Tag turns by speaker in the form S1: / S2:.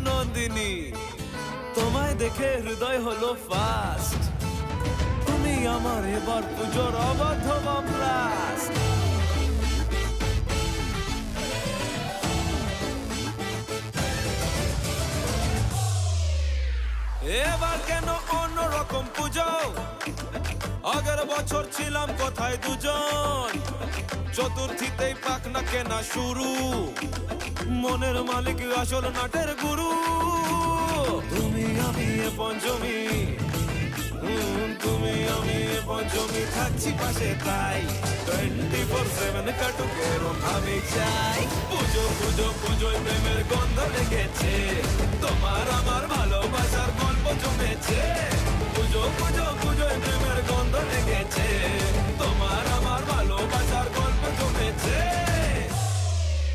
S1: নন্দিনী, তোমায় দেখে হৃদয় হলো ফাস্ট। তুমি আমার এবার পুজোর অবাধ্য ব্লাস্ট। এবার কেন অন্যরকম পুজো? আগের বছর ছিলাম কোথায় দুজন, চতুর্থীতেই পাখনা কেনা শুরু। মনের মালিক আসল নাটের গুরু। তুমি আমি এ পঞ্চমী, তুমি আমি এ পঞ্চমী, থাকছি পাশে তাই 24/7 কাটুক এরম আমি চাই।